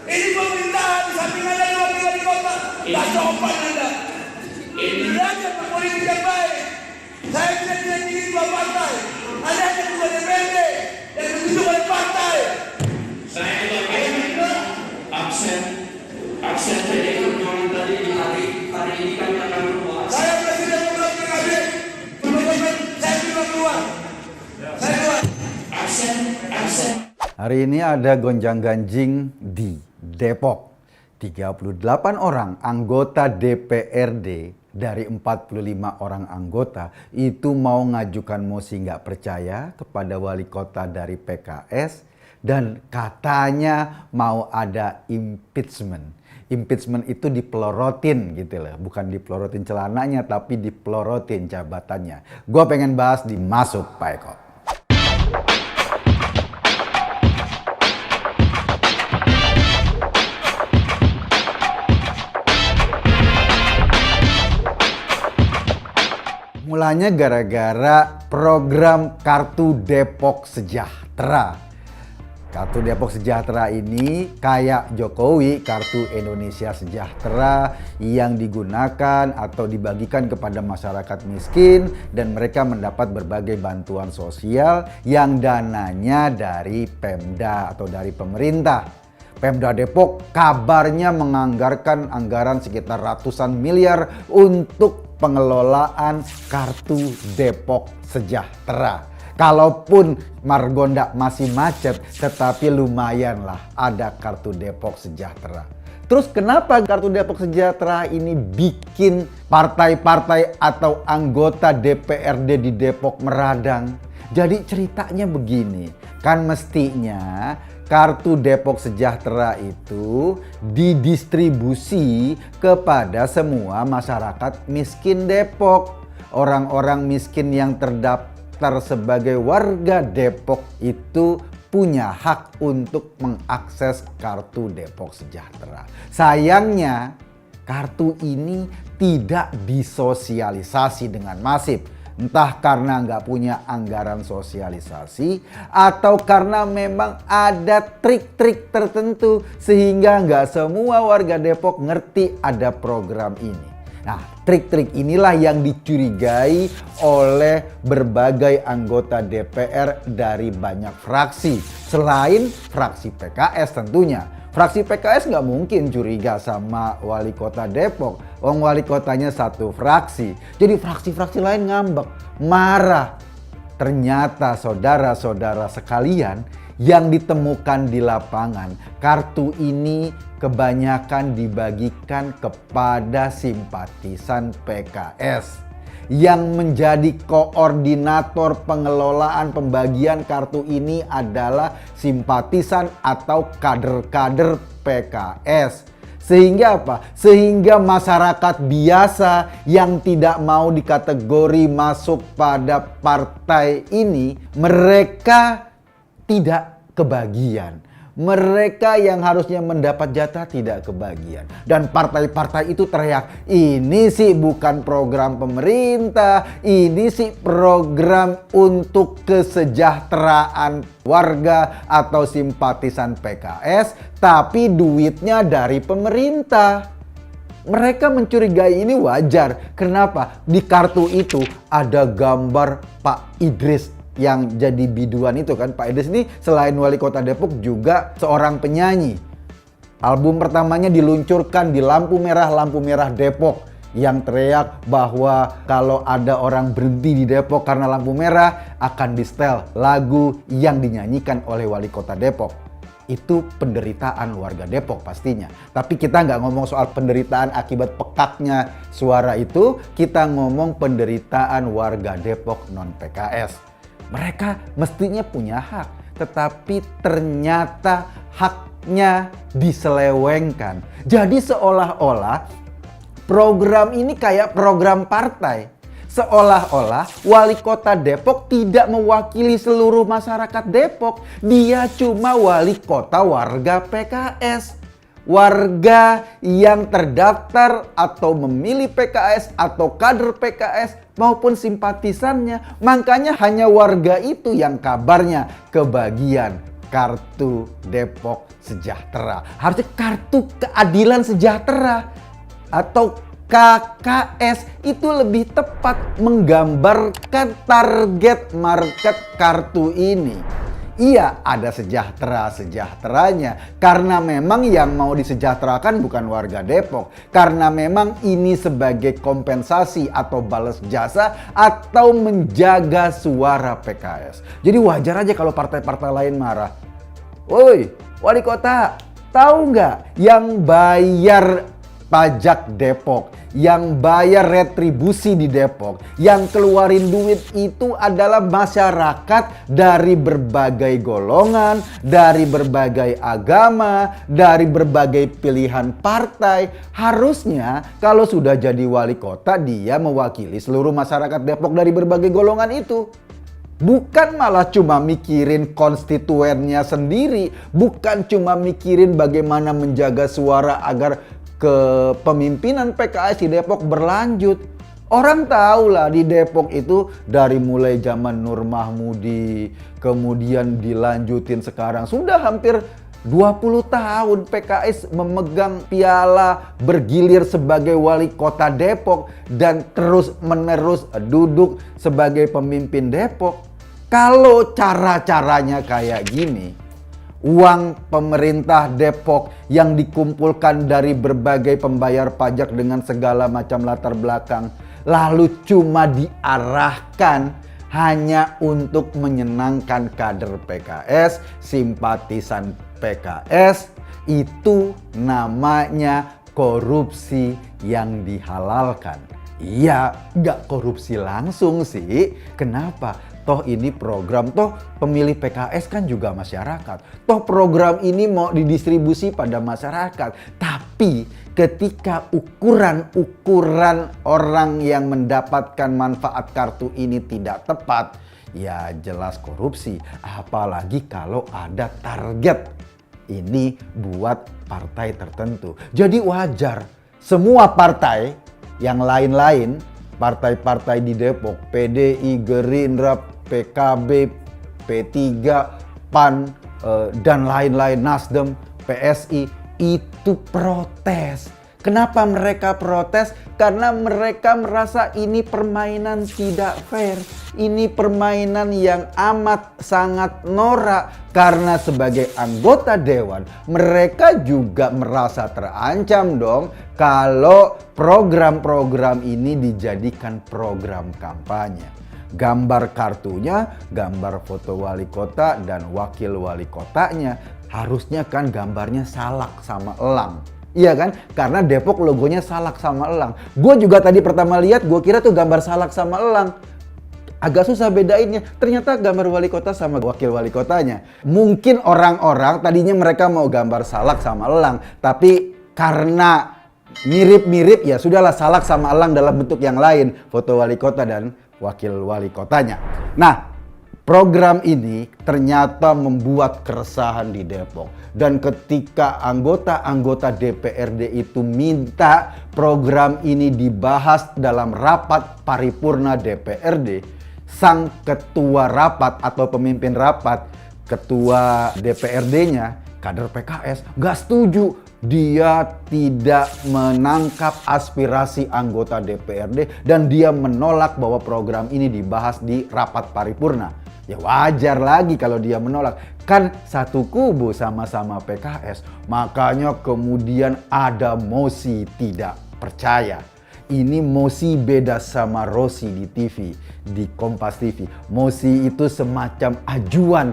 Ini pemerintahan di samping Anda yang wakil wali kota. Tak sopan Anda. Belajar berpolitik yang baik. Saya tidak ingin dua partai. Anda hanya ketua DPRD yang ditunjuk oleh partai. Saya juga absen PDI Perjuangan tadi di hari ini kami akan keluar. Saya presiden program PKB. Teman-teman, saya juga keluar. Saya keluar. Absen. Hari ini ada gonjang-ganjing di Depok. 38 orang anggota DPRD dari 45 orang anggota itu mau ngajukan mosi nggak percaya kepada wali kota dari PKS dan katanya mau ada impeachment. Impeachment itu dipelorotin gitu loh, bukan dipelorotin celananya tapi dipelorotin jabatannya. Gue pengen bahas di Masuk Pak Eko. Mulanya gara-gara program Kartu Depok Sejahtera. Kartu Depok Sejahtera ini kayak Jokowi, Kartu Indonesia Sejahtera yang digunakan atau dibagikan kepada masyarakat miskin dan mereka mendapat berbagai bantuan sosial yang dananya dari Pemda atau dari pemerintah. Pemda Depok kabarnya menganggarkan anggaran sekitar ratusan miliar untuk pengelolaan Kartu Depok Sejahtera. Kalaupun Margonda masih macet, tetapi lumayan lah ada Kartu Depok Sejahtera. Terus kenapa Kartu Depok Sejahtera ini bikin partai-partai atau anggota DPRD di Depok meradang? Jadi ceritanya begini, kan mestinya Kartu Depok Sejahtera itu didistribusi kepada semua masyarakat miskin Depok. Orang-orang miskin yang terdaftar sebagai warga Depok itu punya hak untuk mengakses Kartu Depok Sejahtera. Sayangnya, kartu ini tidak disosialisasi dengan masif. Entah karena nggak punya anggaran sosialisasi atau karena memang ada trik-trik tertentu sehingga nggak semua warga Depok ngerti ada program ini. Nah, trik-trik inilah yang dicurigai oleh berbagai anggota DPR dari banyak fraksi. Selain fraksi PKS tentunya. Fraksi PKS nggak mungkin curiga sama wali kota Depok. Wali kotanya satu fraksi. Jadi fraksi-fraksi lain ngambek, marah. Ternyata saudara-saudara sekalian yang ditemukan di lapangan, kartu ini kebanyakan dibagikan kepada simpatisan PKS. Yang menjadi koordinator pengelolaan pembagian kartu ini adalah simpatisan atau kader-kader PKS. Sehingga apa? Sehingga masyarakat biasa yang tidak mau dikategori masuk pada partai ini, mereka tidak kebagian. Mereka yang harusnya mendapat jatah tidak kebagian. Dan partai-partai itu teriak, ini sih bukan program pemerintah, ini sih program untuk kesejahteraan warga atau simpatisan PKS, tapi duitnya dari pemerintah. Mereka mencurigai ini wajar. Kenapa? Di kartu itu ada gambar Pak Idris yang jadi biduan itu kan. Pak Idris ini selain wali kota Depok juga seorang penyanyi. Album pertamanya diluncurkan di lampu merah Depok yang teriak bahwa kalau ada orang berhenti di Depok karena lampu merah akan di-setel lagu yang dinyanyikan oleh wali kota Depok. Itu penderitaan warga Depok pastinya. Tapi kita nggak ngomong soal penderitaan akibat pekaknya suara itu, kita ngomong penderitaan warga Depok non-PKS. Mereka mestinya punya hak, tetapi ternyata haknya diselewengkan. Jadi seolah-olah program ini kayak program partai. Seolah-olah wali kota Depok tidak mewakili seluruh masyarakat Depok. Dia cuma wali kota warga PKS. Warga yang terdaftar atau memilih PKS atau kader PKS maupun simpatisannya. Makanya hanya warga itu yang kabarnya kebagian kartu Depok Sejahtera. Harusnya kartu keadilan sejahtera atau KKS itu lebih tepat menggambarkan target market kartu ini. Iya, ada sejahtera-sejahteranya karena memang yang mau disejahterakan bukan warga Depok, karena memang ini sebagai kompensasi atau balas jasa atau menjaga suara PKS. Jadi wajar aja kalau partai-partai lain marah. Woi, wali kota, tahu nggak yang bayar pajak Depok, yang bayar retribusi di Depok, yang keluarin duit itu adalah masyarakat dari berbagai golongan, dari berbagai agama, dari berbagai pilihan partai. Harusnya kalau sudah jadi wali kota dia mewakili seluruh masyarakat Depok dari berbagai golongan itu. Bukan malah cuma mikirin konstituennya sendiri, bukan cuma mikirin bagaimana menjaga suara agar kepemimpinan PKS di Depok berlanjut. Orang tahu lah di Depok itu dari mulai zaman Nur Mahmudi, kemudian dilanjutin sekarang. Sudah hampir 20 tahun PKS memegang piala bergilir sebagai wali kota Depok dan terus menerus duduk sebagai pemimpin Depok. Kalau cara-caranya kayak gini, uang pemerintah Depok yang dikumpulkan dari berbagai pembayar pajak dengan segala macam latar belakang lalu cuma diarahkan hanya untuk menyenangkan kader PKS, simpatisan PKS, itu namanya korupsi yang dihalalkan. Iya, nggak korupsi langsung sih. Kenapa? Toh ini program, toh pemilih PKS kan juga masyarakat. Toh program ini mau didistribusi pada masyarakat. Tapi ketika ukuran orang yang mendapatkan manfaat kartu ini tidak tepat, ya jelas korupsi. Apalagi kalau ada target ini buat partai tertentu. Jadi wajar semua partai yang lain-lain, partai-partai di Depok, PDI, Gerindra, PKB, P3, PAN, dan lain-lain, Nasdem, PSI, itu protes. Kenapa mereka protes? Karena mereka merasa ini permainan tidak fair. Ini permainan yang amat sangat norak. Karena sebagai anggota dewan, mereka juga merasa terancam dong kalau program-program ini dijadikan program kampanye. Gambar kartunya, gambar foto wali kota dan wakil wali kotanya. Harusnya kan gambarnya salak sama elang. Iya kan? Karena Depok logonya salak sama elang. Gue juga tadi pertama lihat, gue kira tuh gambar salak sama elang. Agak susah bedainnya. Ternyata gambar wali kota sama wakil wali kotanya. Mungkin orang-orang tadinya mereka mau gambar salak sama elang. Tapi karena mirip-mirip, ya sudahlah, salak sama elang dalam bentuk yang lain. Foto wali kota dan wakil wali kotanya. Nah, program ini ternyata membuat keresahan di Depok. Dan ketika anggota-anggota DPRD itu minta program ini dibahas dalam rapat paripurna DPRD, sang ketua rapat atau pemimpin rapat, ketua DPRD-nya, kader PKS, nggak setuju. Dia tidak menangkap aspirasi anggota DPRD dan dia menolak bahwa program ini dibahas di rapat paripurna. Ya wajar lagi kalau dia menolak. Kan satu kubu sama-sama PKS. Makanya kemudian ada mosi tidak percaya. Ini mosi beda sama Rosi di TV, di Kompas TV. Mosi itu semacam ajuan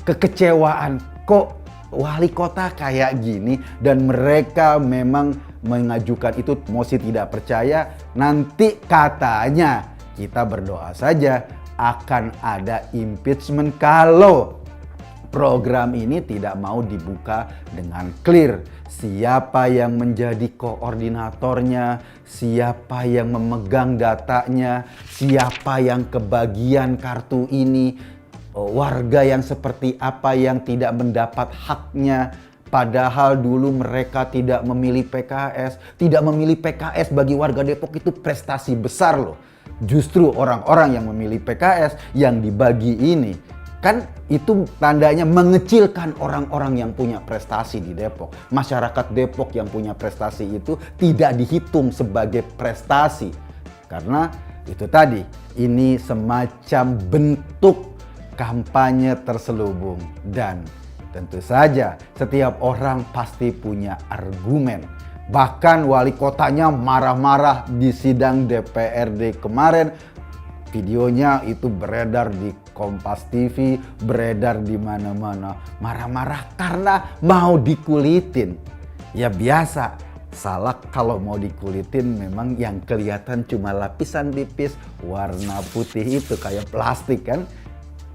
kekecewaan. Kok wali kota kayak gini? Dan mereka memang mengajukan itu mosi tidak percaya. Nanti katanya kita berdoa saja akan ada impeachment kalau program ini tidak mau dibuka dengan clear. Siapa yang menjadi koordinatornya, siapa yang memegang datanya, siapa yang kebagian kartu ini, warga yang seperti apa yang tidak mendapat haknya. Padahal dulu mereka tidak memilih PKS. Tidak memilih PKS bagi warga Depok itu prestasi besar loh. Justru orang-orang yang memilih PKS yang dibagi ini. Kan itu tandanya mengecilkan orang-orang yang punya prestasi di Depok. Masyarakat Depok yang punya prestasi itu tidak dihitung sebagai prestasi. Karena itu tadi, ini semacam bentuk kampanye terselubung. Dan tentu saja setiap orang pasti punya argumen. Bahkan wali kotanya marah-marah di sidang DPRD kemarin. Videonya itu beredar di Kompas TV, beredar di mana-mana. Marah-marah karena mau dikulitin. Ya biasa, salak kalau mau dikulitin memang yang kelihatan cuma lapisan tipis warna putih itu kayak plastik kan.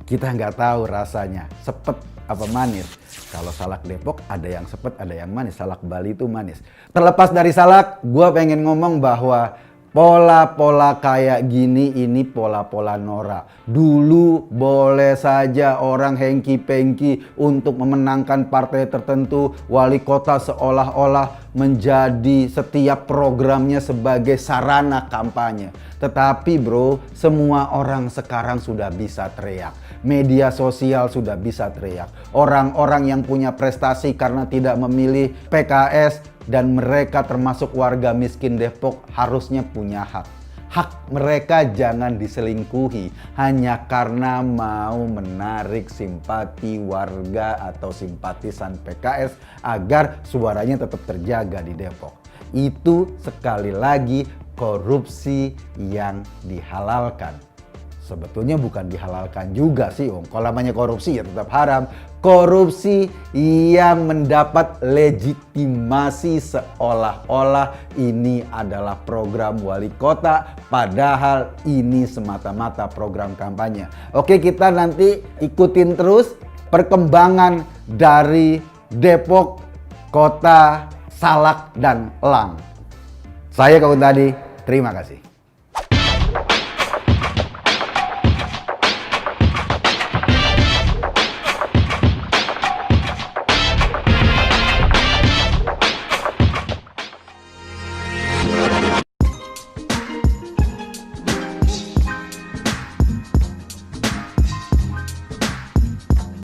Kita nggak tahu rasanya, sepet apa manis. Kalau salak Depok ada yang sepet, ada yang manis. Salak Bali itu manis. Terlepas dari salak, gue pengen ngomong bahwa pola-pola kayak gini ini pola-pola norak. Dulu boleh saja orang hengki-pengki untuk memenangkan partai tertentu. Wali kota seolah-olah menjadi setiap programnya sebagai sarana kampanye. Tetapi bro, semua orang sekarang sudah bisa teriak. Media sosial sudah bisa teriak. Orang-orang yang punya prestasi karena tidak memilih PKS dan mereka termasuk warga miskin Depok harusnya punya hak. Hak mereka jangan diselingkuhi hanya karena mau menarik simpati warga atau simpatisan PKS agar suaranya tetap terjaga di Depok. Itu sekali lagi korupsi yang dihalalkan. Sebetulnya bukan dihalalkan juga sih Om. Kalau namanya korupsi ya tetap haram. Korupsi yang mendapat legitimasi seolah-olah ini adalah program wali kota. Padahal ini semata-mata program kampanye. Oke, kita nanti ikutin terus perkembangan dari Depok, Kota, Salak, dan Elang. Saya Kaun Tadi, terima kasih.